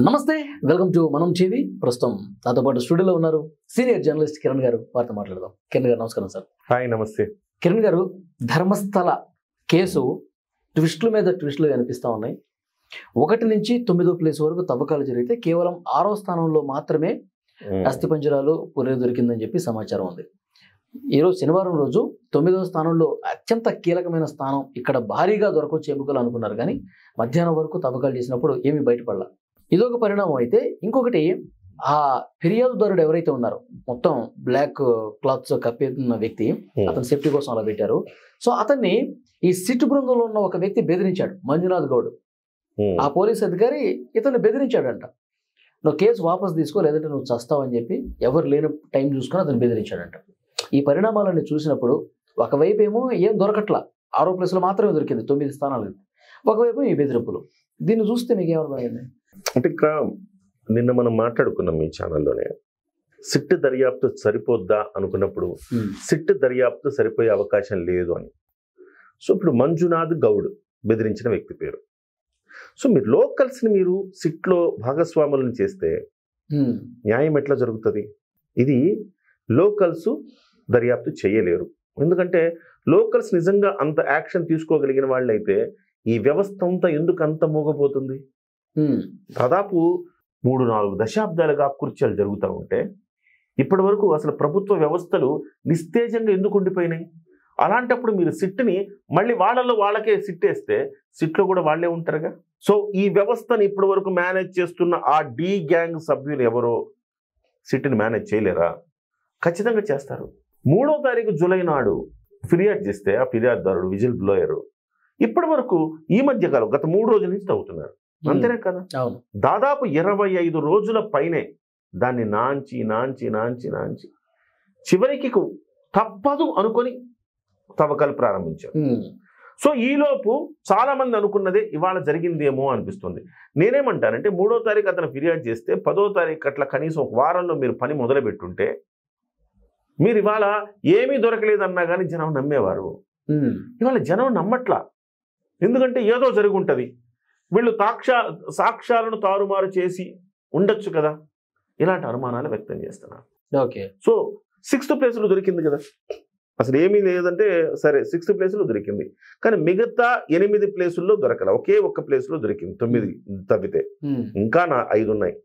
నమస్తే, welcome to మనం TV. ప్రస్తుతం నాతో పాటు స్టూడియోలో ఉన్నారు సీనియర్ జర్నలిస్ట్ కిరణ్ గారు. వారితో మాట్లాడదాం. కిరణ్ గారు నమస్కారం సార్. హాయ్, నమస్తే. కిరణ్ గారు, ధర్మస్థల కేసు ట్విస్టుల మీద ట్విస్టులు కనిపిస్తూ ఉన్నాయి. 1 నుంచి 9వ ప్లేస్ వరకు తవ్వకాలు జరిగితే కేవలం 6వ స్థానంలో మాత్రమే అస్థిపంజరాలు పుర్రె దొరికిందని చెప్పి సమాచారం ఉంది. ఈరోజు శనివారం రోజు 9వ స్థానంలో అత్యంత కీలకమైన స్థానం ఇక్కడ భారీగా దొరకొచ్చే ఎముకలు అనుకున్నారు, కానీ మధ్యాహ్నం వరకు తవ్వకాలు చేసినప్పుడు ఏమీ బయటపడలా. ఇదొక పరిణామం అయితే, ఇంకొకటి ఆ ఫిర్యాదుదారుడు ఎవరైతే ఉన్నారో మొత్తం బ్లాక్ క్లాత్స్ కప్పిన వ్యక్తి, అతను సేఫ్టీ కోసం అలా పెట్టారు. సో అతన్ని ఈ సిట్ బృందంలో ఉన్న ఒక వ్యక్తి బెదిరించాడు, మంజునాథ్ గౌడ్. ఆ పోలీస్ అధికారి ఇతన్ని బెదిరించాడంట. నువ్వు కేసు వాపస్ తీసుకో, లేదంటే నువ్వు చస్తావని చెప్పి ఎవరు లేని టైం చూసుకొని అతను బెదిరించాడంట. ఈ పరిణామాలన్నీ చూసినప్పుడు ఒకవైపు ఏమో ఏం దొరకట్లా, 6వ ప్లేస్లో మాత్రమే దొరికింది 9 స్థానాలు, ఒకవైపు ఈ బెదిరింపులు. దీన్ని చూస్తే మీకు ఏమర్థమైంది? అంటే ఇక్కడ నిన్న మనం మాట్లాడుకున్నాం మీ ఛానల్లోనే, సిట్ దర్యాప్తు సరిపోద్దా అనుకున్నప్పుడు సిట్ దర్యాప్తు సరిపోయే అవకాశం లేదు అని. సో ఇప్పుడు మంజునాథ్ గౌడ్ బెదిరించిన వ్యక్తి పేరు. సో మీరు లోకల్స్ని మీరు సిట్లో భాగస్వాములను చేస్తే న్యాయం ఎట్లా జరుగుతుంది? ఇది లోకల్స్ దర్యాప్తు చేయలేరు. ఎందుకంటే లోకల్స్ నిజంగా అంత యాక్షన్ తీసుకోగలిగిన వాళ్ళైతే ఈ వ్యవస్థ అంతా ఎందుకు అంత మూగపోతుంది? దాదాపు 3-4 దశాబ్దాలుగా కుర్చీలు జరుగుతూ ఉంటే ఇప్పటి వరకు అసలు ప్రభుత్వ వ్యవస్థలు నిస్తేజంగా ఎందుకు ఉండిపోయినాయి? అలాంటప్పుడు మీరు సిట్ని మళ్ళీ వాళ్ళలో వాళ్ళకే సిట్టేస్తే సిట్లో కూడా వాళ్ళే ఉంటారుగా. సో ఈ వ్యవస్థని ఇప్పటి వరకు మేనేజ్ చేస్తున్న ఆ డి గ్యాంగ్ సభ్యులు ఎవరో సిట్ని మేనేజ్ చేయలేరా? ఖచ్చితంగా చేస్తారు. 3వ తారీఖు జూలై నాడు ఫిర్యాదు చేస్తే ఆ ఫిర్యాదుదారుడు విజిల్ బ్లోయర్ ఇప్పటి వరకు ఈ మధ్య కాలం గత 3 రోజుల నుంచి తవ్వుతున్నారు. అంతేనే కదా, దాదాపు 25 రోజుల పైనే దాన్ని నాంచి నాంచి నాంచి నాంచి చివరికి తప్పదు అనుకొని తవ్వకాలు ప్రారంభించారు. సో ఈలోపు చాలా మంది అనుకున్నదే ఇవాళ జరిగిందేమో అనిపిస్తుంది. నేనేమంటానంటే 3వ తారీఖు అతను ఫిర్యాదు చేస్తే 10వ తారీఖు అట్లా కనీసం ఒక వారంలో మీరు పని మొదలు పెట్టుంటే మీరు ఇవాళ ఏమీ దొరకలేదన్నా కానీ జనం నమ్మేవారు. ఇవాళ జనం నమ్మట్లా. ఎందుకంటే ఏదో జరుగుంటుంది, వీళ్ళు సాక్ష్యాలను తారుమారు చేసి ఉండొచ్చు కదా, ఇలాంటి అనుమానాలు వ్యక్తం చేస్తున్నారు. ఓకే, సో 6th ప్లేస్లో దొరికింది కదా, అసలు ఏమీ లేదంటే సరే 6th ప్లేస్లో దొరికింది, కానీ మిగతా 8 ప్లేసుల్లో దొరకల. ఒకే ఒక్క ప్లేస్లో దొరికింది. 9 తవ్వితే ఇంకా 5 ఉన్నాయి.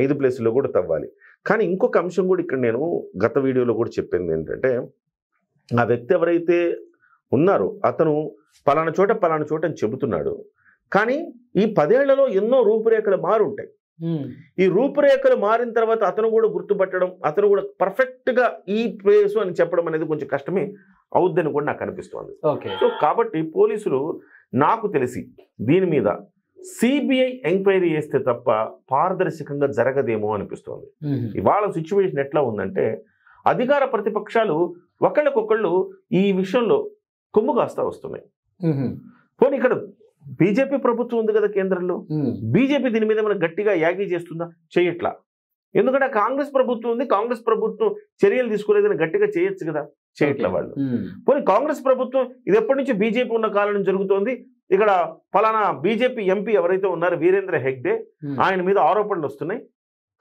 5 ప్లేసుల్లో కూడా తవ్వాలి. కానీ ఇంకొక అంశం కూడా ఇక్కడ నేను గత వీడియోలో కూడా చెప్పింది ఏంటంటే, ఆ వ్యక్తి ఎవరైతే ఉన్నారో అతను పలానా చోట అని చెబుతున్నాడు, కానీ ఈ 10 ఏళ్లలో ఎన్నో రూపురేఖలు మారుంటాయి. ఈ రూపురేఖలు మారిన తర్వాత అతను కూడా గుర్తుపట్టడం, అతను కూడా పర్ఫెక్ట్గా ఈ ప్లేసు అని చెప్పడం అనేది కొంచెం కష్టమే అవుద్దని కూడా నాకు అనిపిస్తుంది. సో కాబట్టి పోలీసులు నాకు తెలిసి దీని మీద సిబిఐ ఎంక్వైరీ చేస్తే తప్ప పారదర్శకంగా జరగదేమో అనిపిస్తోంది. ఇవాళ సిచ్యువేషన్ ఎట్లా ఉందంటే, అధికార ప్రతిపక్షాలు ఒకళ్ళకొకళ్ళు ఈ విషయంలో కొమ్ము కాస్తా వస్తున్నాయి. పోనీ ఇక్కడ బీజేపీ ప్రభుత్వం ఉంది కదా కేంద్రంలో, బీజేపీ దీని మీద మనం గట్టిగా యాగీ చేస్తుందా? చేయట్లా. ఎందుకంటే కాంగ్రెస్ ప్రభుత్వం ఉంది, కాంగ్రెస్ ప్రభుత్వం చర్యలు తీసుకోలేదని గట్టిగా చేయొచ్చు కదా, చేయట్లా వాళ్ళు. పోనీ కాంగ్రెస్ ప్రభుత్వం ఇది ఎప్పటి నుంచి బీజేపీ ఉన్న కాలం నుంచి జరుగుతోంది, ఇక్కడ ఫలానా బీజేపీ ఎంపీ ఎవరైతే ఉన్నారో వీరేంద్ర హెగ్డే, ఆయన మీద ఆరోపణలు వస్తున్నాయి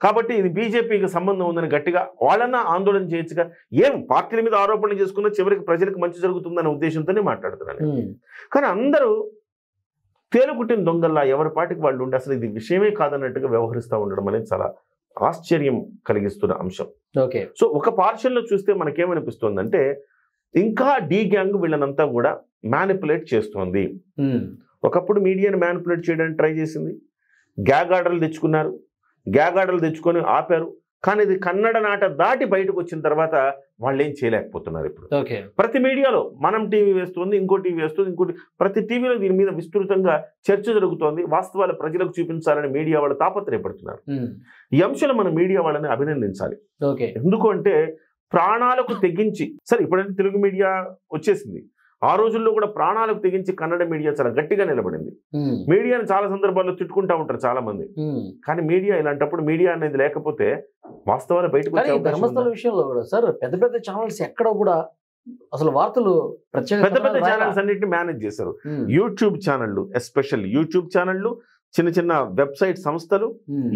కాబట్టి ఇది బీజేపీకి సంబంధం ఉందని గట్టిగా వాళ్ళన్నా ఆందోళన చేయొచ్చుగా. ఏం పార్టీల మీద ఆరోపణలు చేసుకున్న చివరికి ప్రజలకు మంచి జరుగుతుందనే ఉద్దేశంతోనే మాట్లాడుతున్నాను. కానీ అందరూ తేలుకుట్టిన దొంగల్లా ఎవరి పార్టీకి వాళ్ళు ఉండి అసలు ఇది విషయమే కాదన్నట్టుగా వ్యవహరిస్తూ ఉండడం అనేది చాలా ఆశ్చర్యం కలిగిస్తున్న అంశం. సో ఒక పార్షన్లో చూస్తే మనకేమనిపిస్తుందంటే, ఇంకా డి గ్యాంగ్ వీళ్ళనంతా కూడా మ్యానిపులేట్ చేస్తోంది. ఒకప్పుడు మీడియాని మ్యానిపులేట్ చేయడానికి ట్రై చేసింది, గ్యాగ్ ఆర్డర్లు తెచ్చుకున్నారు, గ్యాగ్ ఆర్డర్లు తెచ్చుకొని ఆపారు. కానీ ఇది కన్నడ నాట దాటి బయటకు వచ్చిన తర్వాత వాళ్ళు ఏం చేయలేకపోతున్నారు. ఇప్పుడు ప్రతి మీడియాలో మనం టీవీ వేస్తుంది, ఇంకో టీవీ వేస్తుంది, ఇంకోటి ప్రతి టీవీలో దీని మీద విస్తృతంగా చర్చ జరుగుతోంది. వాస్తవాలు ప్రజలకు చూపించాలని మీడియా వాళ్ళు తాపత్రయపడుతున్నారు. ఈ అంశాలు మన మీడియా వాళ్ళని అభినందించాలి. ఎందుకు అంటే ప్రాణాలకు తెగించి, సరే ఇప్పుడంటే తెలుగు మీడియా వచ్చేసింది, ఆ రోజుల్లో కూడా ప్రాణాలకు తెగించి కన్నడ మీడియా చాలా గట్టిగా నిలబడింది. మీడియాని చాలా సందర్భాల్లో తిట్టుకుంటా ఉంటారు చాలా మంది, కానీ మీడియా ఇలాంటప్పుడు మీడియా అనేది లేకపోతే వాస్తవాలు బయటకు వచ్చే ధర్మస్థల విషయంలో కూడా సార్ పెద్ద పెద్ద ఛానల్స్ ఎక్కడ కూడా అసలు వార్తలు పెద్ద పెద్ద ఛానల్స్ అన్నిటిని మేనేజ్ చేశారు. యూట్యూబ్ ఛానళ్ళు, ఎస్పెషల్ యూట్యూబ్ ఛానళ్ళు, చిన్న చిన్న వెబ్సైట్ సంస్థలు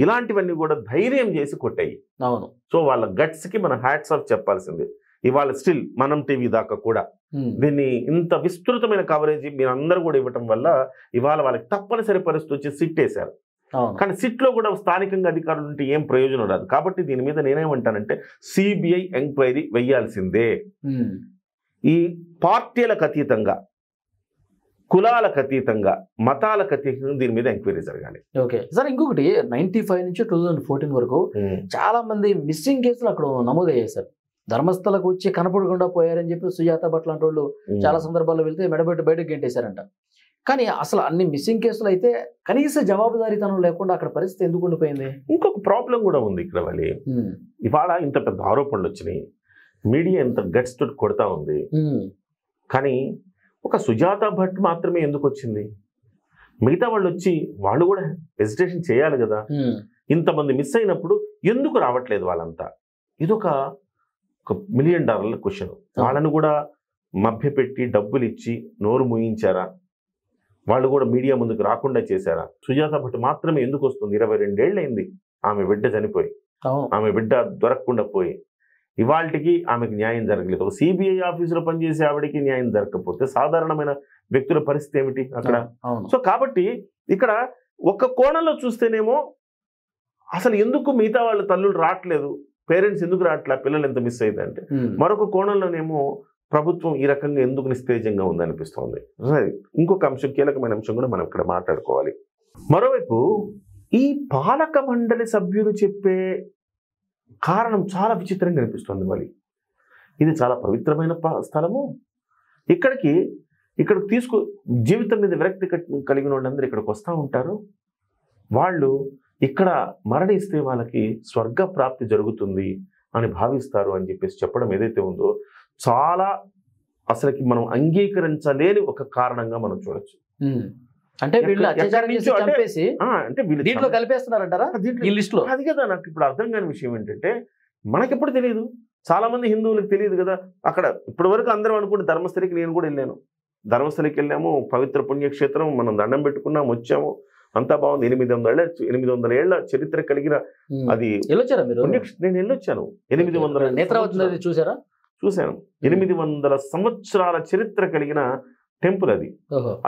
ఇలాంటివన్నీ కూడా ధైర్యం చేసి కొట్టాయి. అవును. సో వాళ్ళ గట్స్ కి మనం హ్యాట్స్ ఆఫ్ చెప్పాల్సింది. ఇవాళ స్టిల్ మనం టీవీ దాకా కూడా దీన్ని ఇంత విస్తృతమైన కవరేజ్ మీరు అందరూ కూడా ఇవ్వటం వల్ల ఇవాళ వాళ్ళకి తప్పనిసరి పరిస్థితి వచ్చి సిట్ వేశారు. కానీ సిట్ లో కూడా స్థానికంగా అధికారులు ఉంటే ఏం ప్రయోజనం రాదు. కాబట్టి దీని మీద నేనేమంటానంటే సిబిఐ ఎంక్వైరీ వెయ్యాల్సిందే. ఈ పార్టీలకు అతీతంగా, కులాలకు అతీతంగా, మతాలకు అతీతంగా దీని మీద ఎంక్వైరీ జరగాలి. ఓకే సార్, ఇంకొకటి 95 నుంచి 2014 వరకు చాలా మంది మిస్సింగ్ కేసులు అక్కడ నమోదయ్యాయి సార్. ధర్మస్థలకు వచ్చి కనపడకుండా పోయారని చెప్పి సుజాత భట్ లాంటి వాళ్ళు చాలా సందర్భాల్లో వెళ్తే మెడబెట్టి బయటకు గెంటేశారంట. కానీ అసలు అన్ని మిస్సింగ్ కేసులు అయితే కనీస జవాబుదారీతనం లేకుండా అక్కడ పరిస్థితి ఎందుకు ఉండిపోయింది? ఇంకొక ప్రాబ్లం కూడా ఉంది ఇక్కడ. వాళ్ళు ఇవాళ ఇంత పెద్ద ఆరోపణలు వచ్చినాయి, మీడియా ఇంత గట్స్ తోటి కొడతా ఉంది, కానీ ఒక సుజాత భట్ మాత్రమే ఎందుకు వచ్చింది? మిగతా వాళ్ళు వచ్చి వాళ్ళు కూడా హెసిటేషన్ చేయాలి కదా. ఇంతమంది మిస్ అయినప్పుడు ఎందుకు రావట్లేదు వాళ్ళంతా? ఇదొక $1 మిలియన్ క్వశ్చన్. వాళ్ళను కూడా మభ్యపెట్టి డబ్బులు ఇచ్చి నోరు మూయించారా? వాళ్ళు కూడా మీడియా ముందుకు రాకుండా చేశారా? సుజాత భట్ మాత్రమే ఎందుకు వస్తుంది? 22 ఏళ్ళైంది ఆమె బిడ్డ చనిపోయి, ఆమె బిడ్డ దొరకకుండా పోయి. ఇవాళకి ఆమెకు న్యాయం జరగలేదు. ఒక సిబిఐ ఆఫీసులో పనిచేసే ఆవిడకి న్యాయం జరగకపోతే సాధారణమైన వ్యక్తుల పరిస్థితి ఏమిటి అక్కడ? సో కాబట్టి ఇక్కడ ఒక కోణంలో చూస్తేనేమో అసలు ఎందుకు మిగతా వాళ్ళ తల్లులు రావట్లేదు, పేరెంట్స్ ఎందుకు రావట్లే, పిల్లలు ఎంత మిస్ అయిందంటే, మరొక కోణంలోనేమో ప్రభుత్వం ఈ రకంగా ఎందుకు నిస్తేజంగా ఉందనిపిస్తోంది. ఇంకొక అంశం, కీలకమైన అంశం కూడా మనం ఇక్కడ మాట్లాడుకోవాలి. మరోవైపు ఈ పాలక మండలి సభ్యులు చెప్పే కారణం చాలా విచిత్రంగా అనిపిస్తుంది. మళ్ళీ ఇది చాలా పవిత్రమైన స్థలము, ఇక్కడికి జీవితం మీద విరక్తి కలిగిన వాళ్ళందరూ ఇక్కడికి వస్తూ ఉంటారు, వాళ్ళు ఇక్కడ మరణిస్తే వాళ్ళకి స్వర్గ ప్రాప్తి జరుగుతుంది అని భావిస్తారు అని చెప్పేసి చెప్పడం ఏదైతే ఉందో చాలా అసలుకి మనం అంగీకరించలేని ఒక కారణంగా మనం చూడొచ్చు. అంటే వీళ్ళు దీంట్లో కలిపేస్తున్నారంటారా ఈ లిస్ట్ లో? అది కదా నాకు ఇప్పుడు అర్థం కాని విషయం ఏంటంటే, మనకెప్పుడు తెలియదు, చాలా మంది హిందువులకు తెలియదు కదా. అక్కడ ఇప్పటి వరకు అందరం అనుకుంటే ధర్మస్థలికి నేను కూడా వెళ్ళాను, ధర్మస్థలికి వెళ్ళాము, పవిత్ర పుణ్యక్షేత్రం, మనం దండం పెట్టుకున్నాం, వచ్చాము, అంతా బాగుంది. 800 ఏళ్ల చరిత్ర కలిగిన అది. నేను వెళ్ళొచ్చాను. 800 చూసారా? చూశాను. 800 సంవత్సరాల చరిత్ర కలిగిన టెంపుల్ అది,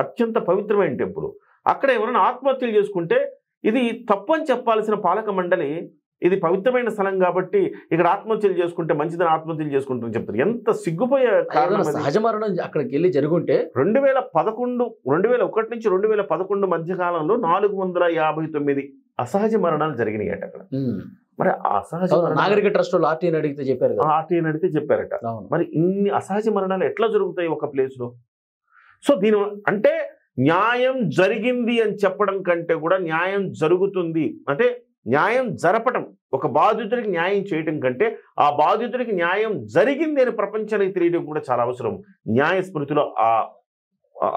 అత్యంత పవిత్రమైన టెంపుల్. అక్కడ ఎవరైనా ఆత్మహత్యలు చేసుకుంటే ఇది తప్పు అని చెప్పాల్సిన పాలక మండలి ఇది పవిత్రమైన స్థలం కాబట్టి ఇక్కడ ఆత్మహత్యలు చేసుకుంటే మంచిదని ఆత్మహత్యలు చేసుకుంటారని చెప్తారు. ఎంత సిగ్గుపోయే కారణం. సహజ మరణం అక్కడికి వెళ్ళి జరుగుంటే 2001 నుంచి 2011 మధ్య కాలంలో 459 అసహజ మరణాలు జరిగినాయి అక్కడ. మరి అసహజ నాగరిక ట్రస్ట్ ఆర్టీని అడిగితే చెప్పారు, ఆర్టీని అడిగితే చెప్పారట. మరి ఇన్ని అసహజ మరణాలు ఎట్లా జరుగుతాయి ఒక ప్లేస్ లో? సో దీని అంటే న్యాయం జరిగింది అని చెప్పడం కంటే కూడా న్యాయం జరుగుతుంది అంటే న్యాయం జరపటం, ఒక బాధితుడికి న్యాయం చేయటం కంటే ఆ బాధితుడికి న్యాయం జరిగింది అని ప్రపంచానికి తెలియడం కూడా చాలా అవసరం. న్యాయ స్మృతిలో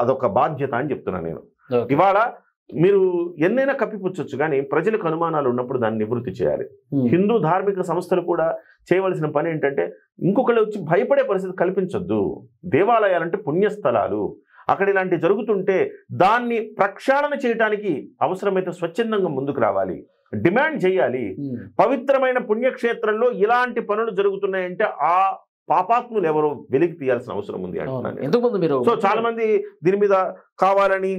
అదొక బాధ్యత అని చెప్తున్నాను నేను. ఇవాళ మీరు ఎన్నైనా కప్పిపుచ్చొచ్చు, కానీ ప్రజలకు అనుమానాలు ఉన్నప్పుడు దాన్ని నివృత్తి చేయాలి. హిందూ ధార్మిక సంస్థలు కూడా చేయవలసిన పని ఏంటంటే ఇంకొకళ్ళు వచ్చి భయపడే పరిస్థితి కల్పించొద్దు. దేవాలయాలంటే పుణ్యస్థలాలు, అక్కడ ఇలాంటివి జరుగుతుంటే దాన్ని ప్రక్షాళన చేయడానికి అవసరమైతే స్వచ్ఛందంగా ముందుకు రావాలి, డిమాండ్ చేయాలి. పవిత్రమైన పుణ్యక్షేత్రంలో ఇలాంటి పనులు జరుగుతున్నాయంటే ఆ పాపాత్ములు ఎవరో వెలికి తీయాల్సిన అవసరం ఉంది అంటున్నాను. సో చాలా మంది దీని మీద కావాలని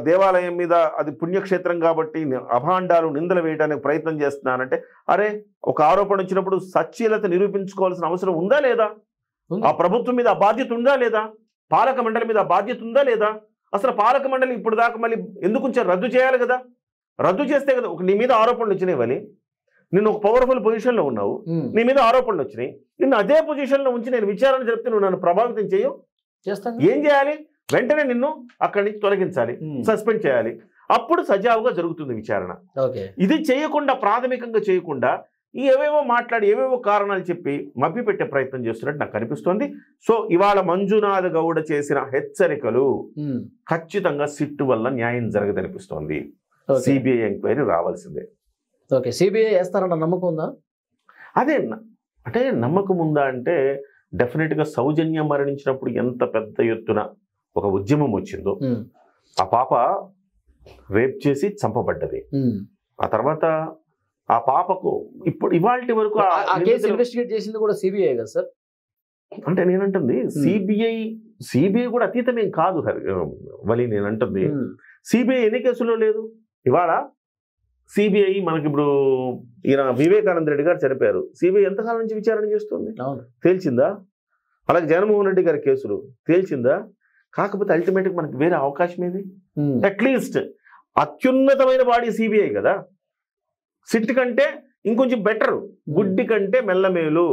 దేవాలయం మీద అది పుణ్యక్షేత్రం కాబట్టి అభాండాలు నిందలు వేయడానికి ప్రయత్నం చేస్తున్నానంటే, అరే ఒక ఆరోపణ వచ్చినప్పుడు సత్యలత నిరూపించుకోవాల్సిన అవసరం ఉందా లేదా? ఆ ప్రభుత్వం మీద ఆ బాధ్యత ఉందా లేదా? పాలక మండలి మీద ఆ బాధ్యత ఉందా లేదా? అసలు పాలక మండలి ఇప్పుడు దాకా మళ్ళీ ఎందుకు రద్దు చేయాలి కదా? రద్దు చేస్తే కదా నీ మీద ఆరోపణలు వచ్చినాయి. మళ్ళీ నిన్ను ఒక పవర్ఫుల్ పొజిషన్లో ఉన్నావు, నీ మీద ఆరోపణలు వచ్చినాయి, నిన్ను అదే పొజిషన్లో ఉంచి నేను విచారణ జరిపితే నువ్వు నన్ను ప్రభావితం చేస్తాను. ఏం చేయాలి? వెంటనే నిన్ను అక్కడి నుంచి తొలగించాలి, సస్పెండ్ చేయాలి. అప్పుడు సజావుగా జరుగుతుంది విచారణ. ఇది చేయకుండా, ప్రాథమికంగా చేయకుండా ఏవేవో మాట్లాడి ఏవేవో కారణాలు చెప్పి మభ్య పెట్టే ప్రయత్నం చేస్తున్నట్టు నాకు అనిపిస్తోంది. సో ఇవాళ మంజునాథ్ గౌడ చేసిన హెచ్చరికలు ఖచ్చితంగా సిట్టు వల్ల న్యాయం జరగదనిపిస్తోంది. సిబిఐ ఎంక్వైరీ రావాల్సిందే. సిబిఐ వేస్తారన్న నమ్మకం ఉందా? అదే అంటే నమ్మకం ఉందా అంటే డెఫినెట్గా సౌజన్యం మరణించినప్పుడు ఎంత పెద్ద ఎత్తున ఒక ఉద్యమం వచ్చిందో, ఆ పాప రేప్ చేసి చంపబడ్డది. ఆ తర్వాత ఆ పాపకు ఇప్పుడు ఇవాల్టి వరకు ఆ కేసు ఇన్వెస్టిగేట్ చేసింది కూడా సిబిఐ కదా సార్? అంటే నేనంటుంది సిబిఐ కూడా అతీతమేం కాదు వలి. నేనంటుంది సిబిఐ ఎన్ని కేసుల్లో లేదు. ఇవాళ సిబిఐ మనకి ఇప్పుడు ఈయన వివేకానంద రెడ్డి గారు చనిపోయారు, సిబిఐ ఎంతకాలం నుంచి విచారణ చేస్తుంది? తేల్చిందా? అలాగే జగన్మోహన్ రెడ్డి గారి కేసులు తేల్చిందా? కాకపోతే అల్టిమేట్గా మనకి వేరే అవకాశం ఏది? అట్లీస్ట్ అత్యున్నతమైన బాడీ సిబిఐ కదా. సిట్ కంటే ఇంకొంచెం బెటర్, గుడ్డి కంటే మెల్లమేలు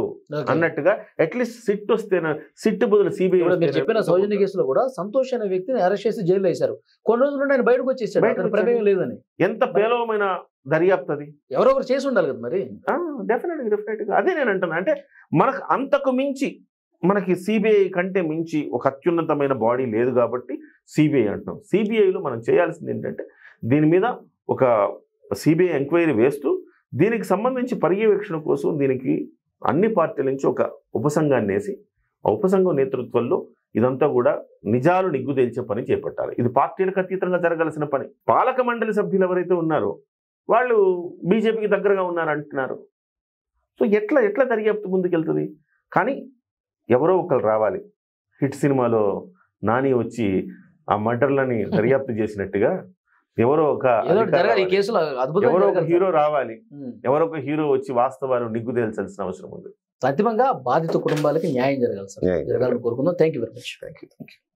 అన్నట్టుగా అట్లీస్ట్ సిట్ వస్తేనా, సిట్ బదులు సిబిఐ. మీరు చెప్పిన సౌజన్య కేసులో కూడా సంతోష్ అనే వ్యక్తిని అరెస్ట్ చేసి జైల్లో వేశారు. కొన్ని రోజుల నుండి ఆయన బయటకు వచ్చేసాడు, అతని ప్రమేయం లేదని. ఎంత పేలవమైన దర్యాప్తు అది. ఎవరో ఒకరు చేసి ఉండాలి కదా మరి. డెఫినెట్గా అదే నేను అంటున్నా. అంటే మనకు అంతకు మించి, మనకి సిబిఐ కంటే మించి ఒక అత్యున్నతమైన బాడీ లేదు కాబట్టి సిబిఐ అంటున్నాం. సిబిఐలో మనం చేయాల్సింది ఏంటంటే దీని మీద ఒక సిబిఐ ఎంక్వైరీ వేస్తూ దీనికి సంబంధించి పర్యవేక్షణ కోసం దీనికి అన్ని పార్టీల నుంచి ఒక ఉపసంఘాన్ని వేసి, ఆ ఉపసంఘం నేతృత్వంలో ఇదంతా కూడా నిజాలు నిగ్గు తేల్చే పని చేపట్టాలి. ఇది పార్టీలకు అతీతంగా జరగాల్సిన పని. పాలక మండలి సభ్యులు ఎవరైతే ఉన్నారో వాళ్ళు బీజేపీకి దగ్గరగా ఉన్నారంటున్నారు. సో ఎట్లా దర్యాప్తు ముందుకెళ్తుంది? కానీ ఎవరో ఒకరు రావాలి. హిట్ సినిమాలో నాని వచ్చి ఆ మర్డర్లని దర్యాప్తు చేసినట్టుగా ఎవరో ఒక హీరో రావాలి, ఎవరో ఒక హీరో వచ్చి వాస్తవాలు నిగ్గు తేల్చాల్సిన అవసరం ఉంది. అంతిమంగా బాధిత కుటుంబాలకి న్యాయం జరగాలి సార్, జరగాలని కోరుకుందాం. Thank you very much. Thank you.